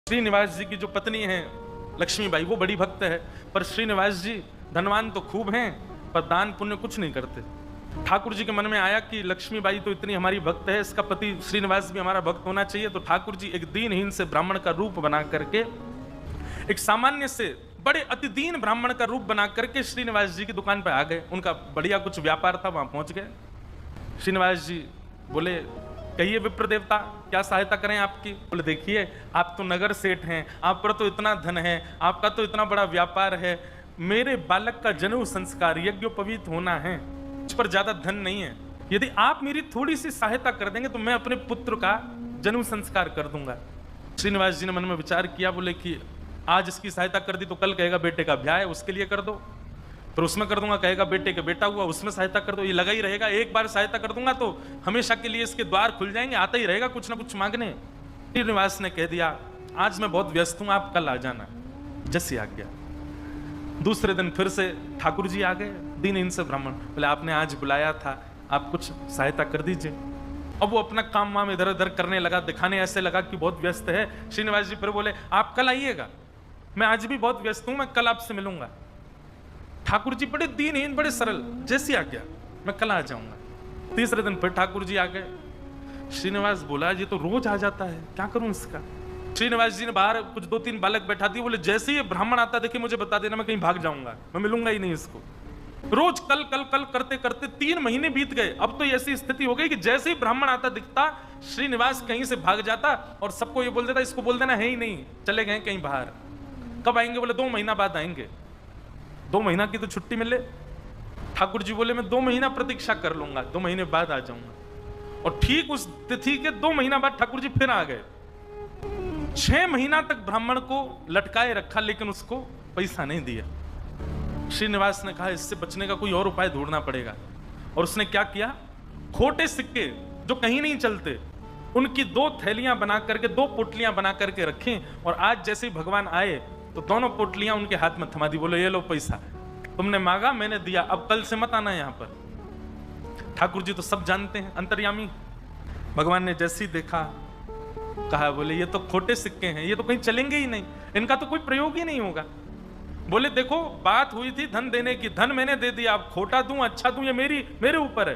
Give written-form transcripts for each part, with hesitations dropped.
श्रीनिवास जी की जो पत्नी है लक्ष्मीबाई, वो बड़ी भक्त है, पर श्रीनिवास जी धनवान तो खूब हैं पर दान पुण्य कुछ नहीं करते। ठाकुर जी के मन में आया कि लक्ष्मीबाई तो इतनी हमारी भक्त है, इसका पति श्रीनिवास भी हमारा भक्त होना चाहिए। तो ठाकुर जी एक दीनहीन से ब्राह्मण का रूप बना करके, एक सामान्य से बड़े अति दीन ब्राह्मण का रूप बना करके श्रीनिवास जी की दुकान पर आ गए। उनका बढ़िया कुछ व्यापार था, वहां पहुंच गए। श्रीनिवास जी बोले, कहिए विप्र देवता, क्या सहायता करें आपकी? बोले, देखिए आप तो नगर सेठ हैं, आप पर तो इतना धन है, आपका तो इतना बड़ा व्यापार है, मेरे बालक का जनेऊ संस्कार यज्ञोपवीत होना है, इस पर ज्यादा धन नहीं है। यदि आप मेरी थोड़ी सी सहायता कर देंगे तो मैं अपने पुत्र का जनेऊ संस्कार कर दूंगा। श्रीनिवास जी ने मन में विचार किया, बोले कि आज इसकी सहायता कर दी तो कल कहेगा बेटे का ब्याह है, उसके लिए कर दो, फिर उसमें कर दूंगा, कहेगा बेटे के बेटा हुआ, उसमें सहायता कर दो। ये लगा ही रहेगा, एक बार सहायता कर दूंगा तो हमेशा के लिए इसके द्वार खुल जाएंगे, आता ही रहेगा कुछ ना कुछ मांगने। श्रीनिवास ने कह दिया, आज मैं बहुत व्यस्त हूं, आप कल आ जाना। जैसी आ गया। दूसरे दिन फिर से ठाकुर जी आ गए, दीनहीन से ब्राह्मण। बोले, आपने आज बुलाया था, आप कुछ सहायता कर दीजिए। अब वो अपना काम वाम इधर उधर करने लगा, दिखाने ऐसे लगा कि बहुत व्यस्त है। श्रीनिवास जी फिर बोले, आप कल आइएगा, मैं आज भी बहुत व्यस्त हूं, मैं कल आपसे मिलूंगा। ठाकुर जी बड़े दीनहीन, बड़े सरल, जैसी आ गया, मैं कल आ जाऊंगा। तीसरे दिन फिर ठाकुर जी आ गए। श्रीनिवास बोला, ये तो रोज आ जाता है, क्या करूं इसका? श्रीनिवास जी ने बाहर कुछ 2-3 बालक बैठा दिए, बोले जैसे ही ब्राह्मण आता देखे मुझे बता देना, मैं कहीं भाग जाऊंगा, मैं मिलूंगा ही नहीं इसको। रोज कल कल कल करते करते 3 महीने बीत गए। अब तो ऐसी स्थिति हो गई कि जैसे ही ब्राह्मण आता दिखता, श्रीनिवास कहीं से भाग जाता और सबको ये बोल देता, इसको बोल देना है ही नहीं, चले गए कहीं बाहर। कब आएंगे? बोले 2 महीना बाद आएंगे। 2 महीना की तो छुट्टी मिले। ठाकुर जी बोले, मैं 2 महीना प्रतीक्षा कर लूंगा, 2 महीने बाद आ जाऊंगा। और ठीक उस तिथि के 2 महीना बाद ठाकुर जी फिर आ गए। 6 महीना तक ब्राह्मण को लटकाए रखा, लेकिन उसको पैसा नहीं दिया। श्रीनिवास ने कहा, इससे बचने का कोई और उपाय ढूंढना पड़ेगा। और उसने क्या किया? खोटे सिक्के जो कहीं नहीं चलते, उनकी 2 थैलियां बना करके, 2 पोटलियां बना करके रखें। और आज जैसे ही भगवान आए तो दोनों पोटलियां उनके हाथ में थमा दी। बोले, ये लो पैसा, तुमने मांगा, मैंने दिया, अब कल से मत आना यहां पर। ठाकुर जी तो सब जानते हैं, अंतर्यामी। भगवान ने जैसे ही देखा, कहा, बोले ये तो खोटे सिक्के हैं, ये तो कहीं चलेंगे ही नहीं, इनका तो कोई प्रयोग ही नहीं होगा। बोले, देखो बात हुई थी धन देने की, धन मैंने दे दिया, अब खोटा दूं अच्छा दूं ये मेरे ऊपर है।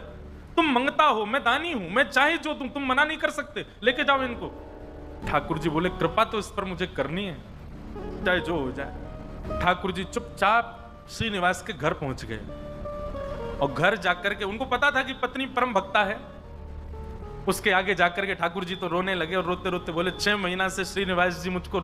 तुम मंगता हो, मैं दानी हूं, मैं चाहे जो दूं, तुम मना नहीं कर सकते, लेके जाओ इनको। ठाकुर जी बोले, कृपा तो इस पर मुझे करनी है, चाहे जो हो जाए। ठाकुर जी चुपचाप श्रीनिवास के घर पहुंच गए। और घर जाकर के, उनको पता था कि पत्नी परम भक्ता है, उसके आगे जाकर के ठाकुर जी तो रोने लगे। और रोते रोते बोले, 6 महीना से श्रीनिवास जी मुझको